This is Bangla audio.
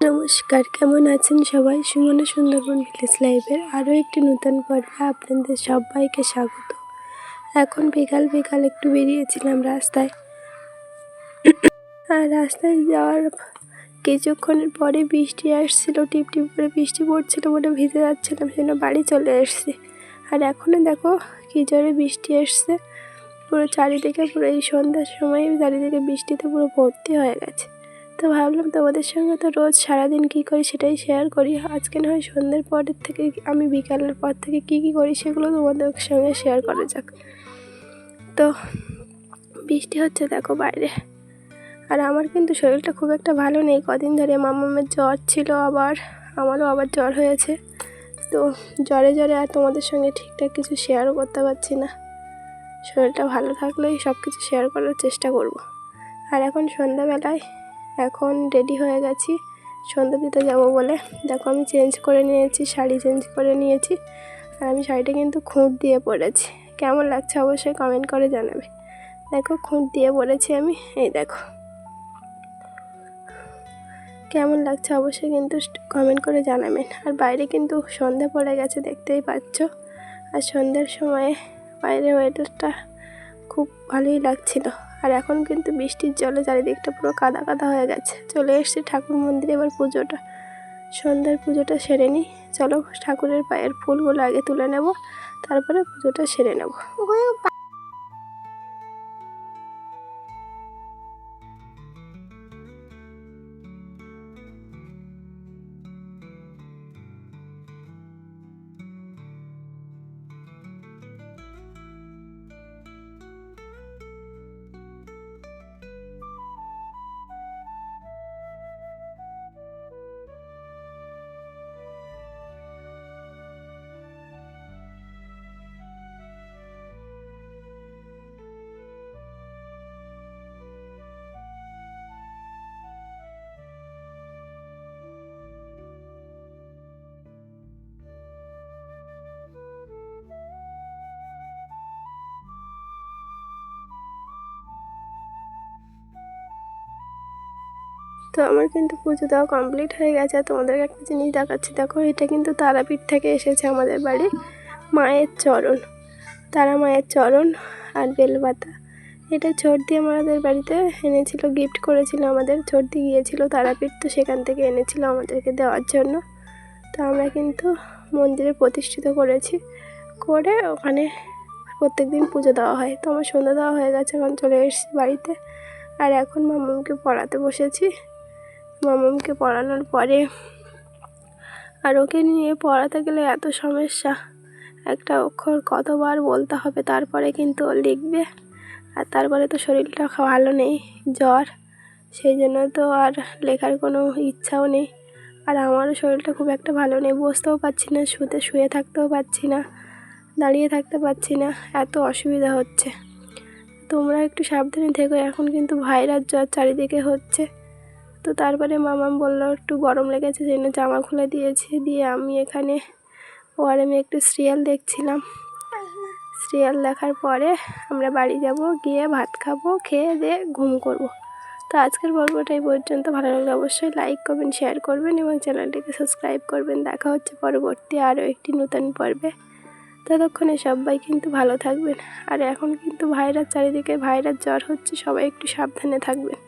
নমস্কার, কেমন আছেন সবাই? সুমনা সুন্দরবন ভিলেজ লাইভের আরও একটি নতুন পর্বে আপনাদের সবাইকে স্বাগত। এখন বিকাল একটু বেরিয়েছিলাম রাস্তায়, আর রাস্তায় যাওয়ার কিছুক্ষণের পরে বৃষ্টি আসছিল, টিপ করে বৃষ্টি পড়ছিল বলে ভিজে যাচ্ছিলাম, সেজন্য বাড়ি চলে এসেছি। আর এখনও দেখো কী জোরে বৃষ্টি এসছে, পুরো চারিদিকে, পুরো এই সন্ধ্যার সময় চারিদিকে বৃষ্টিতে পুরো ভর্তি হয়ে গেছে। তো ভাবলাম তোমাদের সঙ্গে তো রোজ সারাদিন কী করি সেটাই শেয়ার করি। আজকে না হয় সন্ধ্যের পরের থেকে আমি বিকালের পর থেকে কী করি সেগুলো তোমাদের সঙ্গে শেয়ার করা যাক। তো বৃষ্টি হচ্ছে দেখো বাইরে, আর আমার কিন্তু শরীরটা খুব একটা ভালো নেই। কদিন ধরে মামামের জ্বর ছিল, আমারও আবার জ্বর হয়েছে। তো জ্বরে আর তোমাদের সঙ্গে ঠিকঠাক কিছু শেয়ারও করতে পারছি না। শরীরটা ভালো থাকলেই সব কিছু শেয়ার করার চেষ্টা করব। আর এখন সন্ধ্যাবেলায় এখন রেডি হয়ে গেছি সন্ধ্যা দিতে যাব বলে। দেখো আমি চেঞ্জ করে নিয়েছি, শাড়ি চেঞ্জ করে নিয়েছি, আর আমি শাড়িটা কিন্তু খুঁট দিয়ে পরেছি। কেমন লাগছে অবশ্যই কমেন্ট করে জানাবে। দেখো খুঁট দিয়ে পরেছি আমি, এই দেখো কেমন লাগছে অবশ্যই কিন্তু কমেন্ট করে জানাবেন। আর বাইরে কিন্তু সন্ধ্যা পড়ে গেছে, দেখতেই পাচ্ছ। আর সন্ধ্যার সময়ে বাইরের ওয়েদারটা খুব ভালোই লাগছিল। আর এখন কিন্তু বৃষ্টির জলে চারিদিকটা পুরো কাদা হয়ে গেছে। চলে এসেছি ঠাকুর মন্দিরে, এবার সন্ধ্যার পুজোটা সেরে নিই। চলো ঠাকুরের পায়ের ফুলগুলো আগে তুলে নেব, তারপরে পুজোটা সেরে নেব। তো আমার কিন্তু পুজো দেওয়া কমপ্লিট হয়ে গেছে। আর তোমাদেরকে একটা জিনিস দেখাচ্ছি, দেখো এটা কিন্তু তারাপীঠ থেকে এসেছে আমাদের বাড়ি মায়ের চরণ, তারা মায়ের চরণ আর বেলপাতা। এটা চর্দি আমাদের বাড়িতে এনেছিল, গিফট করেছিল আমাদের। চর্দি গিয়েছিল তারাপীঠ, তো সেখান থেকে এনেছিল আমাদেরকে দেওয়ার জন্য। তো আমরা কিন্তু মন্দিরে প্রতিষ্ঠিত করেছি, করে ওখানে প্রত্যেক দিন পুজো দেওয়া হয়। তো আমার সন্ধ্যা দেওয়া হয়ে গেছে, এখন চলে এসেছি বাড়িতে। আর এখন মামামকে পড়াতে বসেছি। মামামকে পড়ানোর পরে, আর ওকে নিয়ে পড়াতে গেলে এত সমস্যা, একটা অক্ষর কতবার বলতে হবে তারপরে কিন্তু ও লিখবে। আর তারপরে তো শরীরটা ভালো নেই, জ্বর, সেই জন্য তো আর লেখার কোনো ইচ্ছাও নেই। আর আমারও শরীরটা খুব একটা ভালো নেই, বসতেও পারছি না, শুয়ে থাকতেও পারছি না, দাঁড়িয়ে থাকতে পারছি না, এত অসুবিধা হচ্ছে। তোমরা একটু সাবধানে থেকো, এখন কিন্তু ভাইরাস জ্বর চারিদিকে হচ্ছে। তো তারপরে মামাম বললো একটু গরম লেগেছে, সেই জন্য জামা খুলে দিয়েছি। দিয়ে আমি এখানে আমি একটু সিরিয়াল দেখছিলাম। সিরিয়াল দেখার পরে আমরা বাড়ি যাব, গিয়ে ভাত খাবো, খেয়ে দিয়ে ঘুম করব। তো আজকের পর্বটা এই পর্যন্ত। ভালো লাগলে অবশ্যই লাইক করবেন, শেয়ার করবেন এবং চ্যানেলটিকে সাবস্ক্রাইব করবেন। দেখা হচ্ছে পরবর্তী আরও একটি নতুন পর্বে। ততক্ষণে সবাই কিন্তু ভালো থাকবেন। আর এখন কিন্তু চারিদিকে ভাইরাস জ্বর হচ্ছে, সবাই একটু সাবধানে থাকবেন।